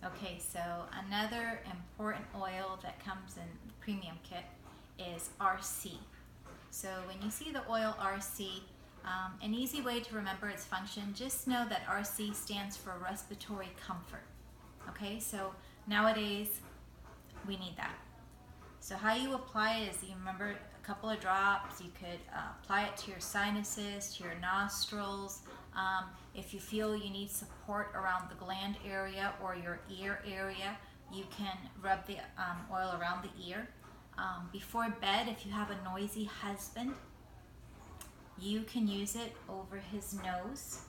Okay, so another important oil that comes in the premium kit is RC. So when you see the oil RC, an easy way to remember its function, just know that RC stands for Respiratory Comfort. Okay, so nowadays we need that. So how you apply it is, you remember a couple of drops. You could apply it to your sinuses, to your nostrils. If you feel you need support around the gland area or your ear area, you can rub the oil around the ear. Before bed, if you have a noisy husband, you can use it over his nose,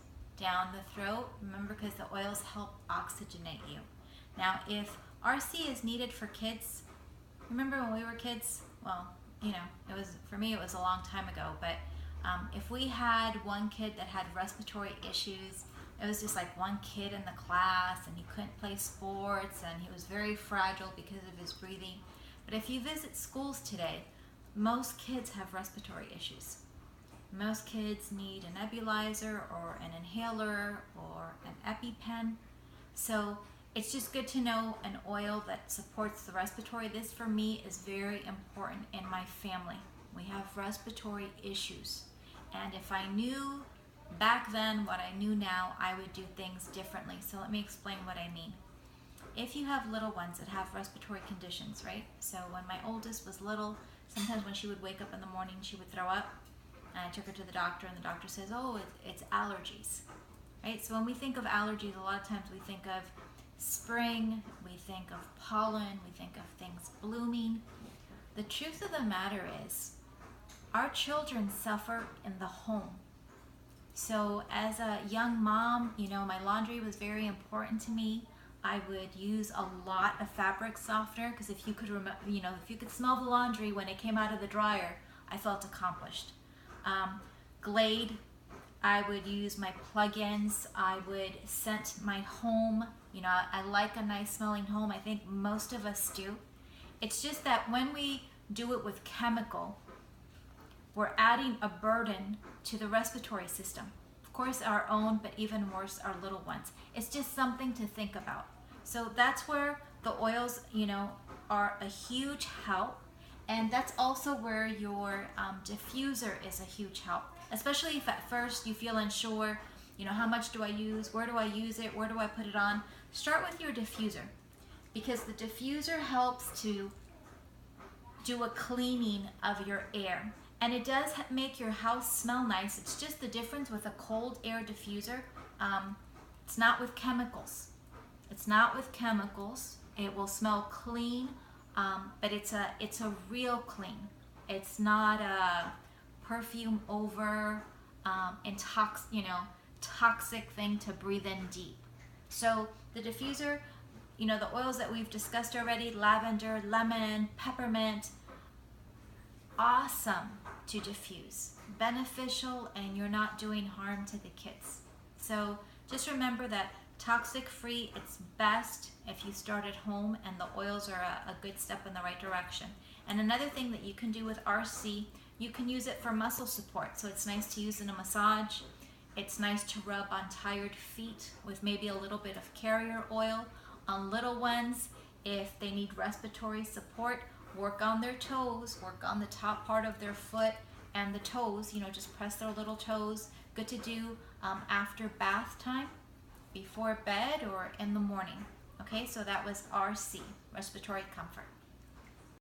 down the throat. Remember, because the oils help oxygenate you. Now, if RC is needed for kids, remember when we were kids? Well, it was, for me, it was a long time ago, but if we had one kid that had respiratory issues, it was just like one kid in the class and he couldn't play sports and he was very fragile because of his breathing. But if you visit schools today, most kids have respiratory issues. Most kids need a nebulizer or an inhaler or an EpiPen. So it's just good to know an oil that supports the respiratory. This for me is very important in my family. We have respiratory issues. And if I knew back then what I knew now, I would do things differently. So let me explain what I mean. If you have little ones that have respiratory conditions, right? So when my oldest was little, sometimes when she would wake up in the morning, she would throw up. And I took her to the doctor and the doctor says, oh, it's allergies, right? So when we think of allergies, a lot of times we think of spring, we think of pollen, we think of things blooming. The truth of the matter is, our children suffer in the home. So as a young mom, my laundry was very important to me. I would use a lot of fabric softener because if you could smell the laundry when it came out of the dryer, I felt accomplished. Glade, I would use my plugins. I would scent my home. I like a nice smelling home. I think most of us do. It's just that when we do it with chemical, we're adding a burden to the respiratory system. Of course, our own, but even worse, our little ones. It's just something to think about. So that's where the oils, are a huge help. And that's also where your diffuser is a huge help. Especially if at first you feel unsure, how much do I use? Where do I use it? Where do I put it on? Start with your diffuser, because the diffuser helps to do a cleaning of your air. And it does make your house smell nice. It's just the difference with a cold air diffuser. It's not with chemicals. It's not with chemicals. It will smell clean, but it's a real clean. It's not a perfume over toxic thing to breathe in deep. So the diffuser, the oils that we've discussed already, lavender, lemon, peppermint, awesome to diffuse, beneficial, and you're not doing harm to the kids. So just remember that toxic free, it's best if you start at home, and the oils are a good step in the right direction. And another thing that you can do with RC, you can use it for muscle support. So it's nice to use in a massage. It's nice to rub on tired feet with maybe a little bit of carrier oil. On little ones, if they need respiratory support, work on their toes, work on the top part of their foot and the toes, just press their little toes. Good to do after bath time, before bed, or in the morning. Okay, so that was RC, Respiratory Comfort.